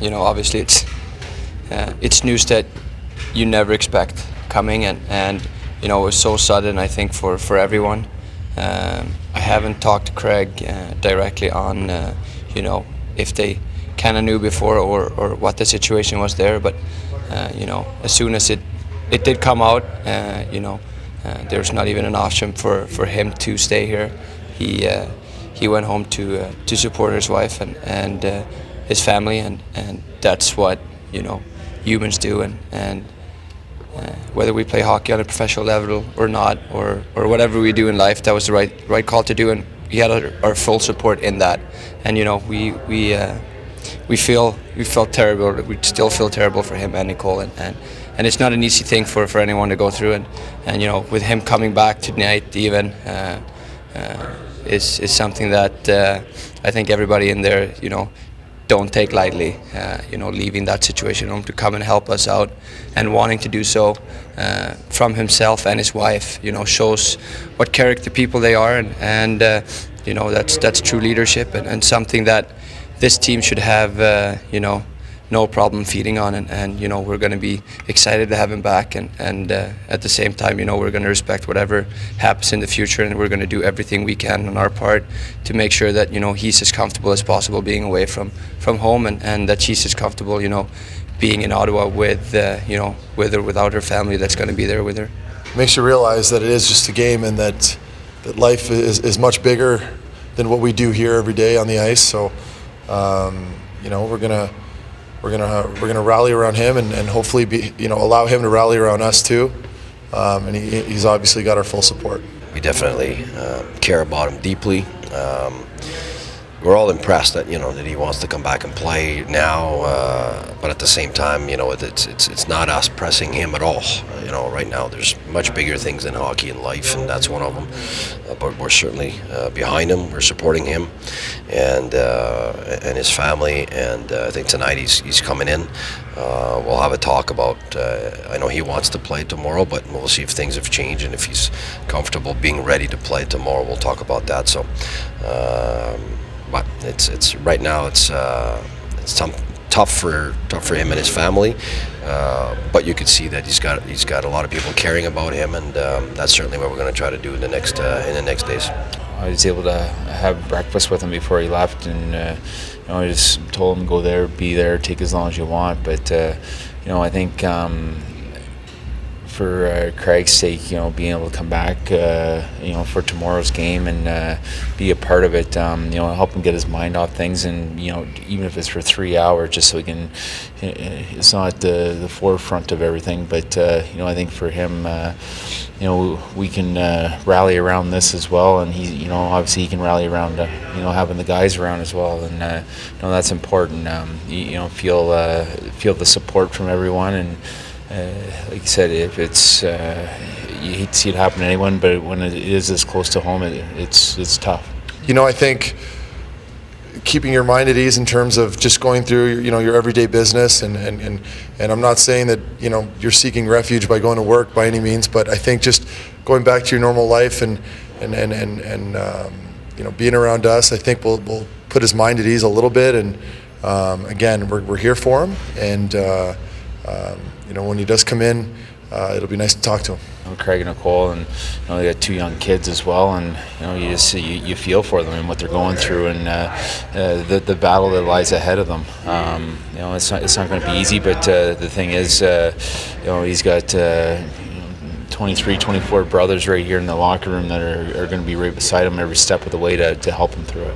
Obviously it's news that you never expect coming, and it was so sudden, I think, for everyone. I haven't talked to Craig directly on if they kind of knew before or what the situation was there, but as soon as it did come out, there's not even an option for him to stay here. He went home to support his wife and his family, and that's what humans do, and whether we play hockey on a professional level or not, or whatever we do in life, that was the right call to do, and we had our full support in that. And we felt terrible. We still feel terrible for him and Nicholle, and it's not an easy thing for anyone to go through. And with him coming back tonight, even is something that I think everybody in there don't take lightly. Leaving that situation home to come and help us out, and wanting to do so from himself and his wife, shows what character people they are, and that's true leadership, and something that this team should have no problem feeding on, and we're going to be excited to have him back, and at the same time we're going to respect whatever happens in the future, and we're going to do everything we can on our part to make sure that he's as comfortable as possible being away from home, and that she's as comfortable being in Ottawa with with or without her family that's going to be there with her. Makes you realize that it is just a game, and that life is much bigger than what we do here every day on the ice. So we're gonna rally around him, and hopefully allow him to rally around us too. And he's obviously got our full support. We definitely care about him deeply. We're all impressed that that he wants to come back and play now, but at the same time, it's not us pressing him at all. Right now there's much bigger things in hockey and life, and that's one of them. But we're certainly behind him. We're supporting him and his family. And I think tonight he's coming in. We'll have a talk about. I know he wants to play tomorrow, but we'll see if things have changed and if he's comfortable being ready to play tomorrow. We'll talk about that. So. But it's right now it's tough for him and his family, but you can see that he's got a lot of people caring about him, and that's certainly what we're going to try to do in the next days. I was able to have breakfast with him before he left, and I just told him go there, be there, take as long as you want. But I think for Craig's sake, being able to come back, for tomorrow's game and be a part of it, help him get his mind off things, and even if it's for 3 hours, just so he can. It's not the forefront of everything, but I think for him, we can rally around this as well, and he, obviously he can rally around, having the guys around as well, and that's important. Feel the support from everyone, and. Like you said, if it's you hate to see it happen to anyone, but when it is this close to home, it's tough. I think keeping your mind at ease in terms of just going through your everyday business, and I'm not saying that you're seeking refuge by going to work by any means, but I think just going back to your normal life and being around us, I think will put his mind at ease a little bit, and again, we're here for him, and. When he does come in, it'll be nice to talk to him. Craig and Nicholle, and they got 2 young kids as well, and you feel for them and what they're going through, and the battle that lies ahead of them. It's not going to be easy, but the thing is, he's got 23, 24 brothers right here in the locker room that are going to be right beside him every step of the way to help him through it.